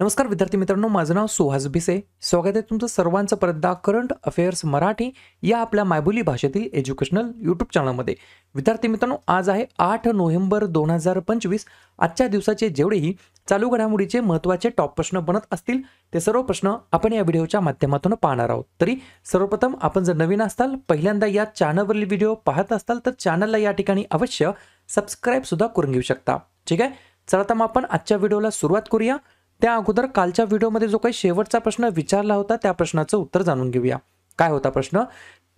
नमस्कार विद्यार्थी मित्रांनो, माझं नाव सुहास भिसे. स्वागत आहे तुमचं सर्वांचं परत करंट अफेअर्स मराठी या आपल्या मायबोली भाषेतील एज्युकेशनल यूट्यूब चॅनलमध्ये. विद्यार्थी मित्रांनो, आज आहे 8 नोव्हेंबर 2025. आजच्या दिवसाचे जेवढेही चालू घडामोडीचे महत्त्वाचे टॉप प्रश्न बनत असतील ते सर्व प्रश्न आपण या व्हिडिओच्या माध्यमातून पाहणार आहोत. तरी सर्वप्रथम आपण जर नवीन असाल, पहिल्यांदा या चॅनलवरील व्हिडिओ पाहत असाल तर चॅनलला या ठिकाणी अवश्य सबस्क्राईब सुद्धा करून घेऊ शकता. ठीक आहे, चला तर मग आपण आजच्या व्हिडिओला सुरुवात करूया. त्या अगोदर कालच्या व्हिडिओमध्ये जो काही शेवटचा प्रश्न विचारला होता त्या प्रश्नाचं उत्तर जाणून घेऊया. काय होता प्रश्न?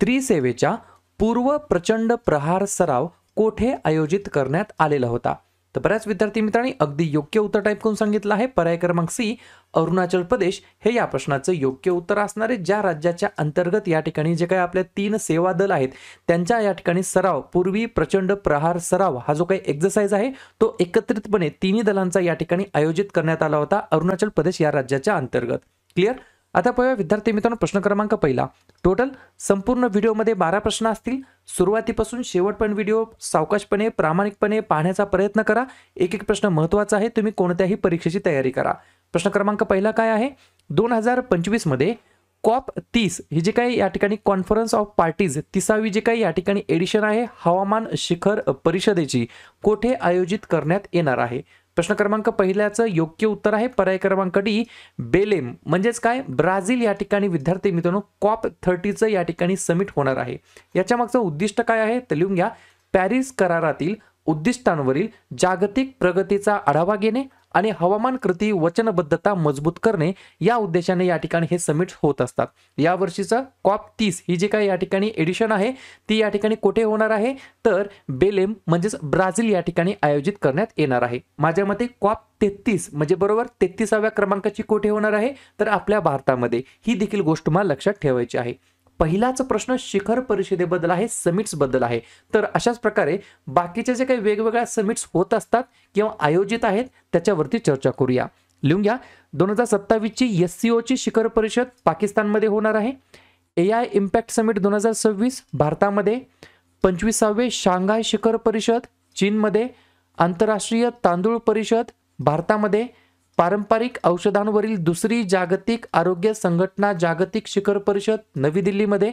त्रिसेवेच्या पूर्व प्रचंड प्रहार सराव कोठे आयोजित करण्यात आलेला होता? तर बऱ्याच विद्यार्थी मित्रांनी अगदी योग्य उत्तर टाईप करून सांगितलं आहे. पर्याय क्रमांक सी अरुणाचल प्रदेश हे या प्रश्नाचं योग्य उत्तर असणार आहे. ज्या राज्याच्या अंतर्गत या ठिकाणी जे काही आपल्या 3 सेवा दल आहेत त्यांच्या या ठिकाणी सराव, पूर्वी प्रचंड प्रहार सराव हा जो काही एक्सरसाइज आहे तो एकत्रितपणे तिन्ही दलांचा या ठिकाणी आयोजित करण्यात आला होता अरुणाचल प्रदेश या राज्याच्या अंतर्गत. क्लिअर? आता पाहूया विद्यार्थी मित्रांनो प्रश्न क्रमांक पहिला. टोटल संपूर्ण व्हिडिओमध्ये 12 प्रश्न असतील. सुरुवातीपासून शेवटपर्यंत व्हिडिओ सावकाशपणे प्रामाणिकपणे पाहण्याचा प्रयत्न करा. एक एक प्रश्न महत्त्वाचा आहे. तुम्ही कोणत्याही परीक्षेची तयारी करा. प्रश्न क्रमांक पहिला काय आहे? 2025 मध्ये COP30 ही जी काही या ठिकाणी कॉन्फरन्स ऑफ पार्टीज 30वी जी काही या ठिकाणी एडिशन आहे हवामान शिखर परिषदेची कोठे आयोजित करण्यात येणार आहे? प्रश्न क्रमांक पहिल्याचं योग्य उत्तर आहे पर्याय क्रमांक डी बेलेम, म्हणजेच काय ब्राझील या ठिकाणी. विद्यार्थी मित्रांनो, COP30चं या ठिकाणी समिट होणार आहे. याच्या मागचं उद्दिष्ट काय आहे तर लिहून घ्या. पॅरिस करारातील उद्दिष्टांवरील जागतिक प्रगतीचा आढावा घेणे आणि हवामान कृती वचनबद्धता मजबूत करणे या उद्देशाने या ठिकाणी हे समिट होत असतात. या वर्षीचं COP30 ही जी काही या ठिकाणी एडिशन आहे ती या ठिकाणी कुठे होणार आहे तर बेलेम म्हणजेच ब्राझील या ठिकाणी आयोजित करण्यात येणार आहे. माझ्या मते COP33 म्हणजे बरोबर 33व्या क्रमांकाची कुठे होणार आहे तर आपल्या भारतामध्ये. ही देखील गोष्ट मला लक्षात ठेवायची आहे. पहिलाच प्रश्न शिखर परिषदेबद्दल आहे, समिट्स बद्दल आहे. तर अशाच प्रकारे बाकीचे जे काही वेगवेगळ्या समिट्स होत असतात किंवा आयोजित आहेत त्याच्यावरती चर्चा करूया. लिहून घ्या. 2027 ची SCO ची शिखर परिषद पाकिस्तानमध्ये होणार आहे. AI इम्पॅक्ट समिट 2026 भारतामध्ये. 25वे शांघाय शिखर परिषद चीनमध्ये. आंतरराष्ट्रीय तांदूळ परिषद भारतामध्ये. पारंपरिक औषधांवरील दुसरी जागतिक आरोग्य संघटना जागतिक शिखर परिषद नवी दिल्लीमध्ये.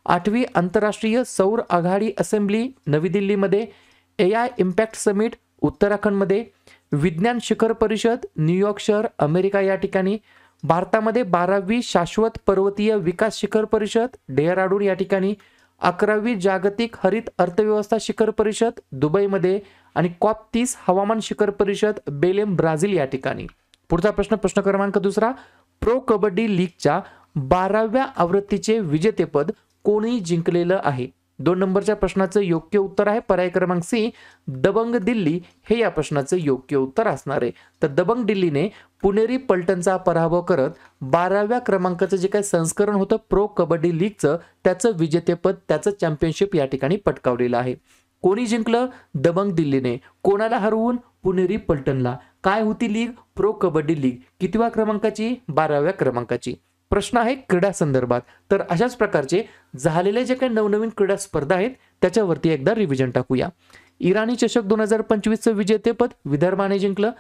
8वी आंतरराष्ट्रीय सौर आघाडी असेंब्ली नवी दिल्लीमध्ये. AI इम्पॅक्ट समिट उत्तराखंडमध्ये. विज्ञान शिखर परिषद न्यूयॉर्क शहर अमेरिका या ठिकाणी. भारतामध्ये 12वी शाश्वत पर्वतीय विकास शिखर परिषद डेहराडून या ठिकाणी. 11वी जागतिक हरित अर्थव्यवस्था शिखर परिषद दुबईमध्ये. आणि COP30 हवामान शिखर परिषद बेलेम ब्राझील या ठिकाणी. पुढचा प्रश्न, प्रश्न क्रमांक दुसरा. प्रो कबड्डी लीगच्या 12व्या आवृत्तीचे विजेतेपद कोणी जिंकलेलं आहे? 2 नंबरच्या प्रश्नाचं योग्य उत्तर आहे पर्याय क्रमांक सी दबंग दिल्ली हे या प्रश्नाचं योग्य उत्तर असणार आहे. तर दबंग दिल्लीने पुणेरी पलटणचा पराभव करत 12व्या क्रमांकाचं जे काही संस्करण होतं प्रो कबड्डी लीगचं त्याचं विजेतेपद, त्याचं चॅम्पियनशिप या ठिकाणी पटकावलेलं आहे. कोणी जिंकलं? दबंग दिल्लीने. कोणाला हरवून? पुणेरी पलटणला. काय होती लीग? Pro kabaddi league. कितव्या क्रमांकाची? 12व्या क्रमांकाची. प्रश्न आहे क्रीडा संदर्भात. तर अशाच प्रकारचे झालेले जे काही नवनवीन क्रीडा स्पर्धा आहेत त्याच्यावरती एकदा रिव्हिजन टाकूया. इराणी चषक 2025चं विजेतेपद विदर्भाने जिंकलं.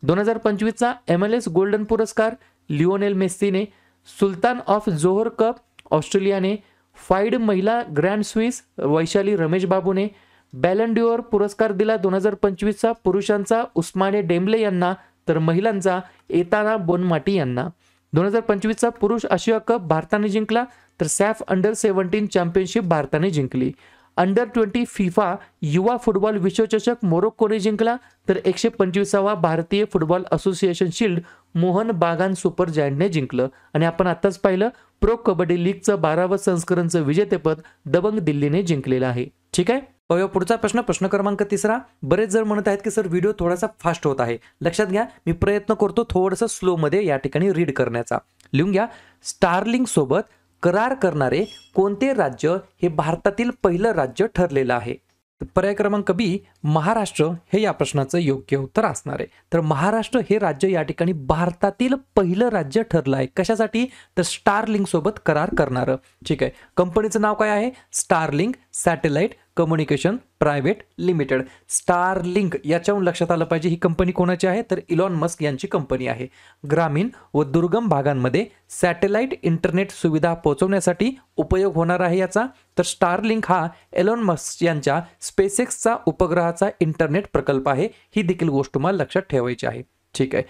2025चा MLS गोल्डन पुरस्कार लिओनेल मेस्सीने. सुलतान ऑफ जोहर कप ऑस्ट्रेलियाने. फाईड महिला ग्रँड स्विस वैशाली रमेश बाबूने. बॅलन डिओर पुरस्कार दिला 2025चा पुरुषांचा उस्माने डेंबले यांना तर महिलांचा एताना बोनमाटी यांना. 2025चा पुरुष आशिया कप भारताने जिंकला तर सॅफ अंडर 17 चॅम्पियनशिप भारताने जिंकली. अंडर 20 फिफा युवा फुटबॉल विश्वचषक मोरोक्कोने जिंकला तर 125वा भारतीय फुटबॉल असोसिएशन शिल्ड मोहन बागान सुपर जायंटने जिंकलं. आणि आपण आताच पाहिलं प्रो कबड्डी लीगचं 12वं संस्करणचं विजेतेपद दबंग दिल्लीने जिंकलेलं आहे. ठीक आहे, पुढचा प्रश्न, प्रश्न क्रमांक तिसरा. बरेच जण म्हणत आहेत की सर व्हिडिओ थोडासा फास्ट होत आहे. लक्षात घ्या, मी प्रयत्न करतो थोडंसं स्लो मध्ये या ठिकाणी रीड करण्याचा. लिहून घ्या. स्टारलिंक सोबत करार करणारे कोणते राज्य हे भारतातील पहिलं राज्य ठरलेलं आहे? पर्याय क्रमांक बी महाराष्ट्र हे या प्रश्नाचं योग्य उत्तर असणार आहे. तर महाराष्ट्र हे राज्य या ठिकाणी भारतातील पहिलं राज्य ठरलं आहे. कशासाठी? तर स्टारलिंक सोबत करार करणारं. ठीक आहे, कंपनीचं नाव काय आहे? Starlink. Satellite communication private limited. Starlink याच्याहून लक्षात आलं पाहिजे ही कंपनी कोणाची आहे, तर इलॉन मस्क यांची कंपनी आहे. ग्रामीण व दुर्गम भागांमध्ये सॅटेलाइट इंटरनेट सुविधा पोहोचवण्यासाठी उपयोग होणार आहे याचा. तर स्टारलिंक हा इलॉन मस्क यांच्या स्पेसएक्सचा उपग्रहाचा इंटरनेट प्रकल्प आहे. ही देखील गोष्ट तुम्हाला लक्षात ठेवायची आहे. ठीक आहे.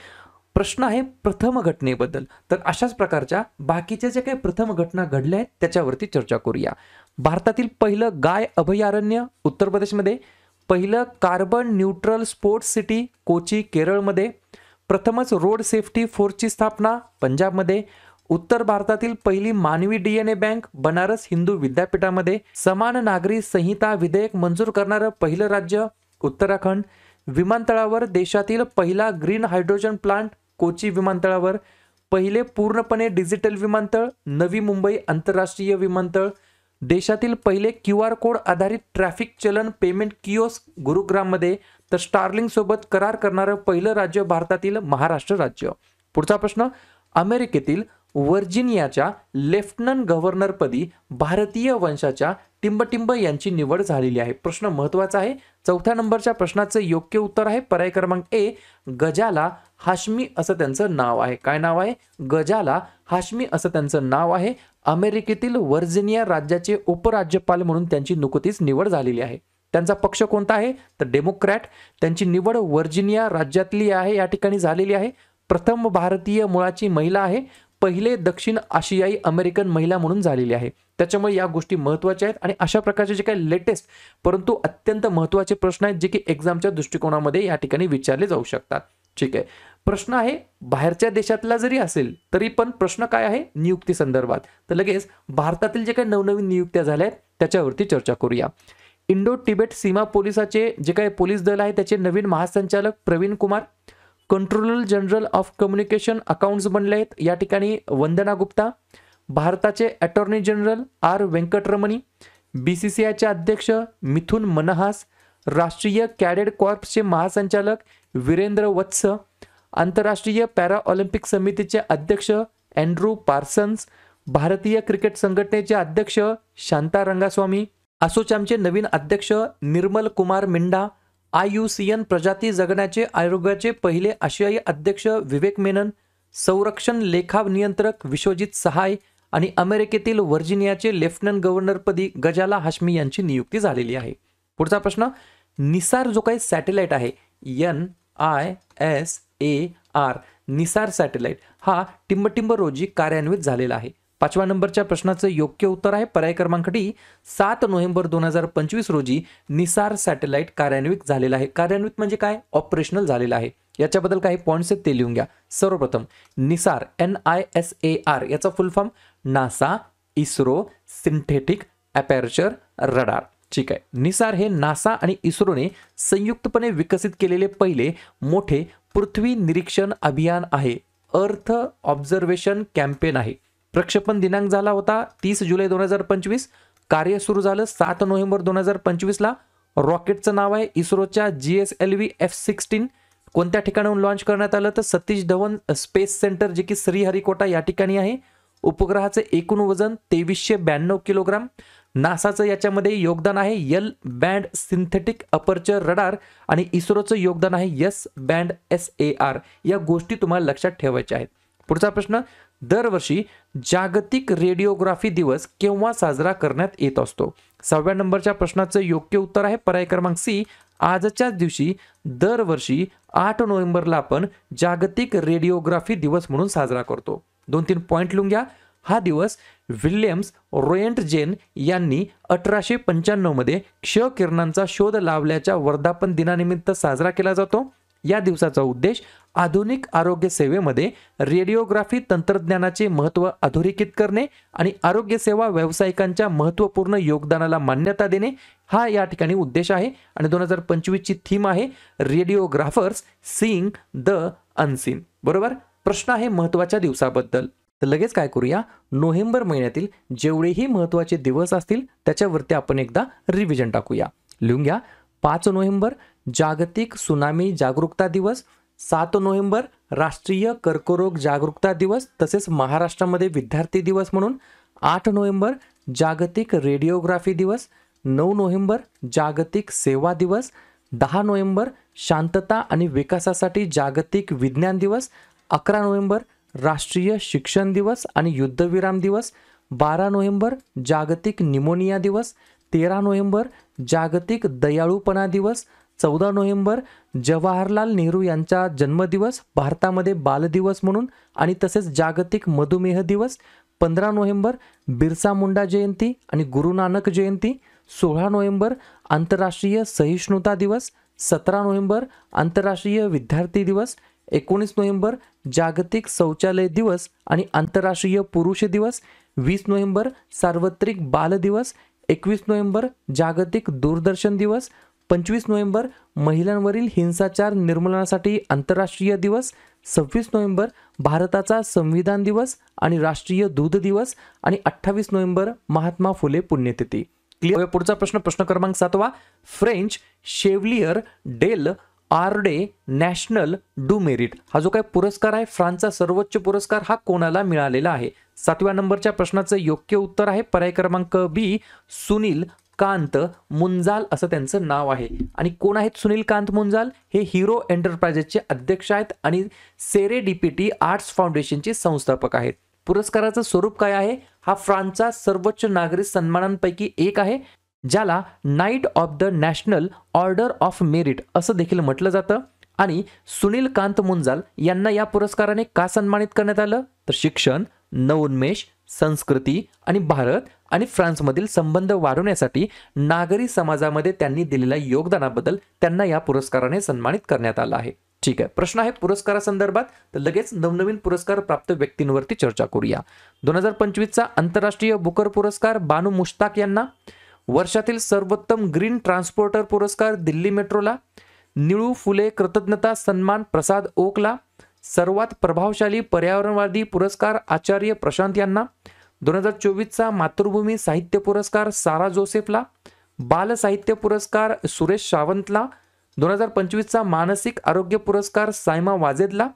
प्रश्न आहे प्रथम घटनेबद्दल. तर अशाच प्रकारच्या बाकीच्या ज्या काही प्रथम घटना घडल्या आहेत त्याच्यावरती चर्चा करूया. भारतातील पहिलं गाय अभयारण्य उत्तर प्रदेशमध्ये, पहिलं carbon neutral sports city Kochi केरळमध्ये, प्रथमच रोड सेफ्टी फोर्सची स्थापना पंजाबमध्ये, उत्तर भारतातील पहिली मानवी DNA बँक बनारस हिंदू विद्यापीठामध्ये, समान नागरी संहिता विधेयक मंजूर करणारं पहिलं राज्य उत्तराखंड, विमानतळावर देशातील पहिला ग्रीन हायड्रोजन प्लांट कोची विमानतळावर, पहिले पूर्णपणे डिजिटल विमानतळ नवी मुंबई आंतरराष्ट्रीय विमानतळ, देशातील पहिले QR कोड आधारित ट्रॅफिक चलन पेमेंट किओस्क गुरुग्राममध्ये, तर स्टारलिंक सोबत करार करणारं पहिलं राज्य भारतातील महाराष्ट्र राज्य. पुढचा प्रश्न, अमेरिकेतील व्हर्जिनियाच्या लेफ्टनंट गव्हर्नरपदी भारतीय वंशाच्या टिंबटिंब यांची निवड झालेली आहे. प्रश्न महत्वाचा आहे. चौथ्या नंबरच्या प्रश्नाचं योग्य उत्तर आहे पर्याय क्रमांक ए, गजाला हाशमी असं त्यांचं नाव आहे. काय नाव आहे? गजाला हाशमी असं त्यांचं नाव आहे. अमेरिकेतील व्हर्जिनिया राज्याचे उपराज्यपाल म्हणून त्यांची नुकतीच निवड झालेली आहे. त्यांचा पक्ष कोणता आहे? तर डेमोक्रॅट. त्यांची निवड व्हर्जिनिया राज्यातली आहे, या ठिकाणी झालेली आहे. प्रथम भारतीय मुळाची महिला आहे, पहिले दक्षिण आशियाई अमेरिकन महिला म्हणून झालेली आहे. त्याच्यामुळे या गोष्टी महत्त्वाच्या आहेत आणि अशा प्रकारचे जे काही लेटेस्ट परंतु अत्यंत महत्त्वाचे प्रश्न आहेत जे की एक्झामच्या दृष्टिकोनामध्ये या ठिकाणी विचारले जाऊ शकतात. ठीक आहे. प्रश्न आहे बाहेरच्या देशातला जरी असेल तरी पण प्रश्न काय आहे? नियुक्ती संदर्भात. तर लगेच भारतातील जे काही नवनवीन नियुक्त्या झाल्या आहेत त्याच्यावरती चर्चा करूया. इंडो तिबेट सीमा पोलिसाचे जे काही पोलीस दल आहे त्याचे नवीन महासंचालक Praveen Kumar, controller general of communication accounts बनले आहेत, या ठिकाणी वंदना गुप्ता. भारताचे अटॉर्नी जनरल आर व्यंकटरमणी, BCCIचे अध्यक्ष मिथुन मनहास, राष्ट्रीय कॅडेट कॉर्प्सचे महासंचालक वीरेंद्र वत्स, आंतरराष्ट्रीय पॅरा ऑलिम्पिक समितीचे अध्यक्ष अँड्रू पार्सन्स, भारतीय क्रिकेट संघटनेचे अध्यक्ष शांता रंगास्वामी, असोचॅमचे नवीन अध्यक्ष निर्मल कुमार मिंडा, IUCN प्रजाती जगण्याचे आयोगाचे पहिले आशियाई अध्यक्ष विवेक मेनन, संरक्षण लेखा नियंत्रक विश्वजित सहाय आणि अमेरिकेतील व्हर्जिनियाचे लेफ्टनंट गव्हर्नरपदी गजाला हाशमी यांची नियुक्ती झालेली आहे. पुढचा प्रश्न, निसार जो काही सॅटेलाइट आहे NISAR निसार सॅटेलाइट हा टिंबटिंब रोजी कार्यान्वित झालेला आहे. 5व्या नंबरच्या प्रश्नाचं योग्य उत्तर आहे पर्याय क्रमांक डी, 7 नोव्हेंबर 2025 रोजी निसार सॅटेलाइट कार्यान्वित झालेला आहे. कार्यान्वित म्हणजे काय? ऑपरेशनल झालेला आहे. याच्याबद्दल काही पॉइंट्स आहेत ते लिहून घ्या. सर्वप्रथम निसार NISAR याचा फुल form NASA ISRO synthetic aperture radar. ठीक आहे. निसार हे नासा आणि इस्रोने संयुक्तपणे विकसित केलेले पहिले मोठे पृथ्वी निरीक्षण अभियान आहे. अर्थ ऑब्झर्वेशन कॅम्पेन आहे. प्रक्षेपण दिनांक झाला होता 30 जुलै 2025. कार्य सुरू झालं 7 नोव्हेंबर 2025 ला. रॉकेटचं नाव आहे इस्रोच्या GSLV F-16. कोणत्या ठिकाणाहून लॉन्च करण्यात आलं तर सतीश धवन स्पेस सेंटर जे की श्रीहरिकोटा या ठिकाणी आहे. उपग्रहाचं एकूण वजन 2392 किलोग्राम. नासाचं याच्यामध्ये योगदान आहे L band synthetic aperture radar आणि इस्रोचं योगदान आहे S बँड SAR. या गोष्टी तुम्हाला लक्षात ठेवायच्या आहेत. पुढचा प्रश्न, दरवर्षी जागतिक रेडिओग्राफी दिवस केव्हा साजरा करण्यात येत असतो? 6व्या नंबरच्या प्रश्नाचं योग्य उत्तर आहे पर्याय क्रमांक सी, आजच्याच दिवशी दरवर्षी 8 नोव्हेंबरला आपण जागतिक रेडिओग्राफी दिवस म्हणून साजरा करतो. 2-3 पॉइंट लिहून घ्या. हा दिवस विल्यम्स रोएंटजेन यांनी 1895 मध्ये क्ष किरणांचा शोध लावल्याच्या वर्धापन दिनानिमित्त साजरा केला जातो. या दिवसाचा उद्देश आधुनिक आरोग्य सेवेमध्ये रेडिओग्राफी तंत्रज्ञानाचे महत्त्व अधोरेखित करणे आणि आरोग्य सेवा व्यावसायिकांच्या महत्त्वपूर्ण योगदानाला मान्यता देणे हा या ठिकाणी उद्देश आहे. आणि 2025 ची थीम आहे रेडिओग्राफर्स सीइंग द अनसीन. बरोबर. प्रश्न आहे महत्त्वाच्या दिवसाबद्दल. तर लगेच काय करूया, नोव्हेंबर महिन्यातील जेवढेही महत्त्वाचे दिवस असतील त्याच्यावरती आपण एकदा रिव्हिजन टाकूया. लिहून घ्या. 5 नोव्हेंबर जागतिक सुनामी जागरूकता दिवस, 7 नोव्हेंबर राष्ट्रीय कर्करोग जागरूकता दिवस तसेच महाराष्ट्रामध्ये विद्यार्थी दिवस म्हणून, 8 नोव्हेंबर जागतिक रेडिओग्राफी दिवस, 9 नोव्हेंबर जागतिक सेवा दिवस, 10 नोव्हेंबर शांतता आणि विकासासाठी जागतिक विज्ञान दिवस, 11 नोव्हेंबर राष्ट्रीय शिक्षण दिवस आणि युद्धविराम दिवस, 12 नोव्हेंबर जागतिक निमोनिया दिवस, 13 नोव्हेंबर जागतिक दयाळूपणा दिवस, 14 नोव्हेंबर जवाहरलाल नेहरू यांचा जन्मदिवस भारतामध्ये बालदिवस म्हणून आणि तसेच जागतिक मधुमेह दिवस, 15 नोव्हेंबर बिरसा मुंडा जयंती आणि गुरु नानक जयंती, 16 नोव्हेंबर आंतरराष्ट्रीय सहिष्णुता दिवस, 17 नोव्हेंबर आंतरराष्ट्रीय विद्यार्थी दिवस, 19 नोव्हेंबर जागतिक शौचालय दिवस आणि आंतरराष्ट्रीय पुरुष दिवस, 20 नोव्हेंबर सार्वत्रिक बाल दिवस, 21 नोव्हेंबर जागतिक दूरदर्शन दिवस, 25 नोव्हेंबर महिलांवरील हिंसाचार निर्मूलनासाठी आंतरराष्ट्रीय दिवस, 26 नोव्हेंबर भारताचा संविधान दिवस आणि राष्ट्रीय दूध दिवस आणि 28 नोव्हेंबर महात्मा फुले पुण्यतिथी. क्लिअर. पुढचा प्रश्न क्रमांक 7. French Chevalier de l' Ordre National du Merite हा जो काही पुरस्कार आहे, फ्रान्सचा सर्वोच्च पुरस्कार, हा कोणाला मिळालेला आहे? 7व्या नंबरच्या प्रश्नाचं योग्य उत्तर आहे पर्याय क्रमांक बी, सुनील कांत मुंजाल असं त्यांचं नाव आहे. आणि कोण आहेत सुनील कांत मुंजाल? हे हिरो एंटरप्राइजेसचे अध्यक्ष आहेत आणि सेरेडिपिटी आर्ट्स फाउंडेशनचे संस्थापक आहेत. पुरस्काराचं स्वरूप काय आहे? हा फ्रान्सचा सर्वोच्च नागरी सन्मानांपैकी एक आहे, ज्याला night of the national order of merit असं देखील म्हटलं जातं. आणि सुनील कांत मुंजाल यांना या पुरस्काराने का सन्मानित करण्यात आलं? तर शिक्षण, नवोन्मेष, संस्कृती आणि भारत आणि फ्रान्समधील संबंध वाढवण्यासाठी नागरी समाजामध्ये त्यांनी दिलेल्या योगदानाबद्दल त्यांना या पुरस्काराने सन्मानित करण्यात आलं आहे. ठीक आहे. प्रश्न आहे पुरस्कारासंदर्भात, तर लगेच नवनवीन पुरस्कार प्राप्त व्यक्तींवरती चर्चा करूया. 2025चा आंतरराष्ट्रीय बुकर पुरस्कार बानू मुश्ताक यांना, वर्षातील सर्वोत्तम ग्रीन ट्रान्सपोर्टर पुरस्कार दिल्ली मेट्रोला, निळू फुले कृतज्ञता सन्मान प्रसाद ओकला, सर्वात प्रभावशाली पर्यावरणवादी पुरस्कार आचार्य प्रशांत यांना, 2024चा मातृभूमी साहित्य पुरस्कार सारा जोसेफला, बाल साहित्य पुरस्कार सुरेश सावंतला, 2025चा मानसिक आरोग्य पुरस्कार सायमा वाजेदला,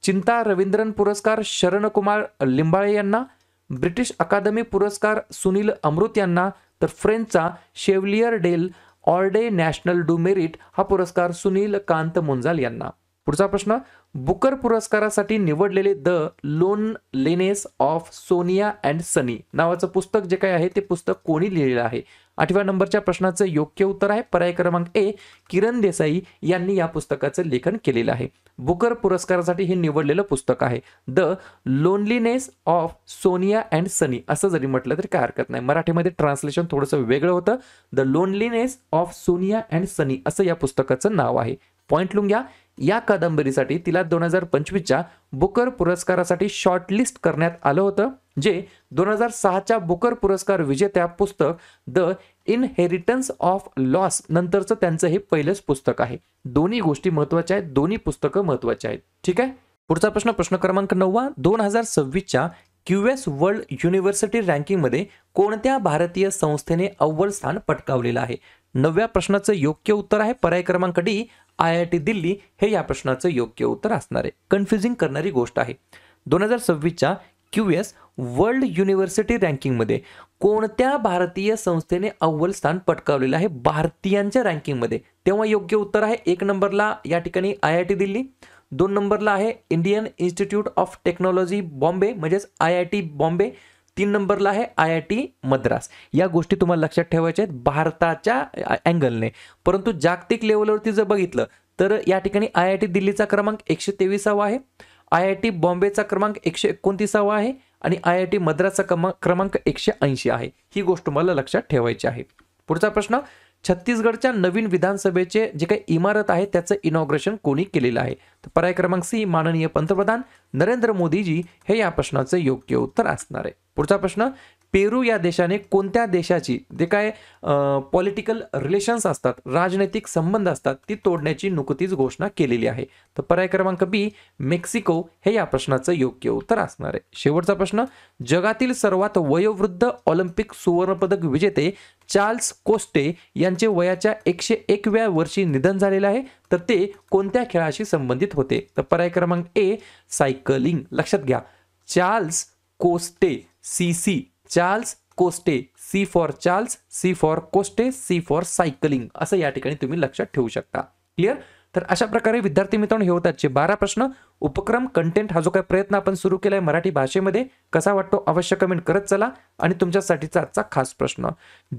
चिंता रवींद्रन पुरस्कार शरण कुमार लिंबाळे यांना, ब्रिटिश अकादमी पुरस्कार सुनील अमृत यांना, तर फ्रेंचचा Chevalier de l' Ordre National du Merite हा पुरस्कार सुनील कांत मुंजाल यांना. पुढचा प्रश्न, बुकर पुरस्कारासाठी निवडलेले The Loneliness of Sonia and Sunny नावाचं पुस्तक जे काय आहे ते पुस्तक कोणी लिहिलेलं आहे? 8व्या नंबरच्या प्रश्नाचं योग्य उत्तर आहे पर्याय क्रमांक ए, किरण देसाई यांनी या पुस्तकाचं लेखन केलेलं आहे. बुकर पुरस्कारासाठी हे निवडलेलं पुस्तक आहे The Loneliness of Sonia and Sunny असं जरी म्हटलं तरी काय हरकत नाही. मराठीमध्ये ट्रान्सलेशन थोडंसं वेगळं होतं. The Loneliness of Sonia and Sunny असं या पुस्तकाचं नाव आहे. पॉइंट लिहून घ्या. या कादंबरीसाठी तिला 2025च्या बुकर पुरस्कारासाठी शॉर्टलिस्ट करण्यात आलं होतं, जे 2006च्या बुकर पुरस्कार विजेत्या पुस्तक द इनहेरिटन्स ऑफ लॉस नंतरचं त्यांचं हे पहिलंच पुस्तक आहे. दोन्ही गोष्टी महत्वाच्या आहेत, दोन्ही पुस्तकं महत्वाची आहेत. ठीक आहे. पुढचा प्रश्न क्रमांक 9. 2026च्या QS वर्ल्ड युनिव्हर्सिटी रँकिंगमध्ये कोणत्या भारतीय संस्थेने अव्वल स्थान पटकावलेलं आहे? 9व्या प्रश्नाचं योग्य उत्तर आहे पर्याय क्रमांक डी, IIT दिल्ली हे या प्रश्नाचं योग्य उत्तर असणार आहे. कन्फ्युजिंग करणारी गोष्ट आहे. 2026च्या QS वर्ल्ड युनिव्हर्सिटी रँकिंगमध्ये कोणत्या भारतीय संस्थेने अव्वल स्थान पटकावलेलं आहे भारतीयांच्या रँकिंगमध्ये? तेव्हा योग्य उत्तर आहे 1 नंबरला या ठिकाणी IIT दिल्ली, 2 नंबरला आहे Indian institute of technology Bombay म्हणजेच IIT बॉम्बे, 3 नंबरला आहे IIT मद्रास. या गोष्टी तुम्हाला लक्षात ठेवायच्या आहेत भारताच्या अँगलने. परंतु जागतिक लेवलवरती जर बघितलं तर या ठिकाणी IIT दिल्लीचा क्रमांक 123वा आहे, IIT बॉम्बेचा क्रमांक 129वा आहे आणि IIT मद्रासचा क्रमांक 180 आहे. ही गोष्ट तुम्हाला लक्षात ठेवायची आहे. पुढचा प्रश्न, छत्तीसगडच्या नवीन विधानसभेचे जे काही इमारत आहे त्याचं इनॉग्रेशन कोणी केलेलं आहे? तर पर्याय क्रमांक सी, माननीय पंतप्रधान नरेंद्र मोदीजी हे या प्रश्नाचं योग्य उत्तर असणार आहे. पुढचा प्रश्न, पेरू या देशाने कोणत्या देशाची जे काय पॉलिटिकल रिलेशन्स असतात, राजनैतिक संबंध असतात, ती तोडण्याची नुकतीच घोषणा केलेली आहे? तर पर्याय क्रमांक बी, मेक्सिको हे या प्रश्नाचं योग्य उत्तर असणार आहे. शेवटचा प्रश्न, जगातील सर्वात वयोवृद्ध ऑलिम्पिक सुवर्णपदक विजेते चार्ल्स कोस्टे यांचे वयाच्या 101व्या वर्षी निधन झालेलं आहे. तर ते कोणत्या खेळाशी संबंधित होते? तर पर्याय क्रमांक ए, सायकलिंग. लक्षात घ्या, Charles Coste, CC Charles Coste, C for Charles, C for Coste, C for cycling, असं या ठिकाणी तुम्ही लक्षात ठेवू शकता. क्लिअर. तर अशा प्रकारे विद्यार्थी मित्रांनो हे होतात 12 प्रश्न. उपक्रम कंटेंट हा जो काही प्रयत्न आपण सुरू केलाय मराठी भाषेमध्ये कसा वाटतो अवश्य कमेंट करत चला. आणि तुमच्यासाठीचा आजचा खास प्रश्न,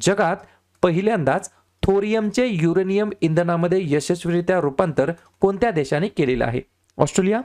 जगात पहिल्यांदाच थोरियमचे युरेनियम इंधनामध्ये यशस्वीरित्या रूपांतर कोणत्या देशाने केलेलं आहे? ऑस्ट्रेलिया,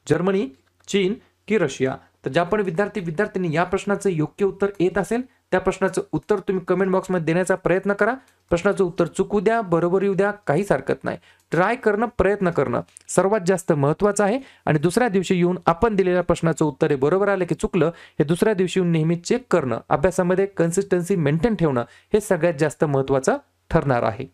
जर्मनी, चीन की रशिया? तर ज्या पण विद्यार्थ्यांनी या प्रश्नाचं योग्य उत्तर येत असेल त्या प्रश्नाचं उत्तर तुम्ही कमेंट बॉक्समध्ये देण्याचा प्रयत्न करा. प्रश्नाचं उत्तर चुकू द्या, बरोबर येऊ द्या, काहीच हरकत नाही. ट्राय करणं, प्रयत्न करणं सर्वात जास्त महत्त्वाचं आहे. आणि दुसऱ्या दिवशी येऊन आपण दिलेल्या प्रश्नाचं उत्तर हे बरोबर आलं की चुकलं हे दुसऱ्या दिवशी येऊन नेहमी चेक करणं, अभ्यासामध्ये कन्सिस्टन्सी मेंटेन ठेवणं हे सगळ्यात जास्त महत्त्वाचं ठरणार आहे.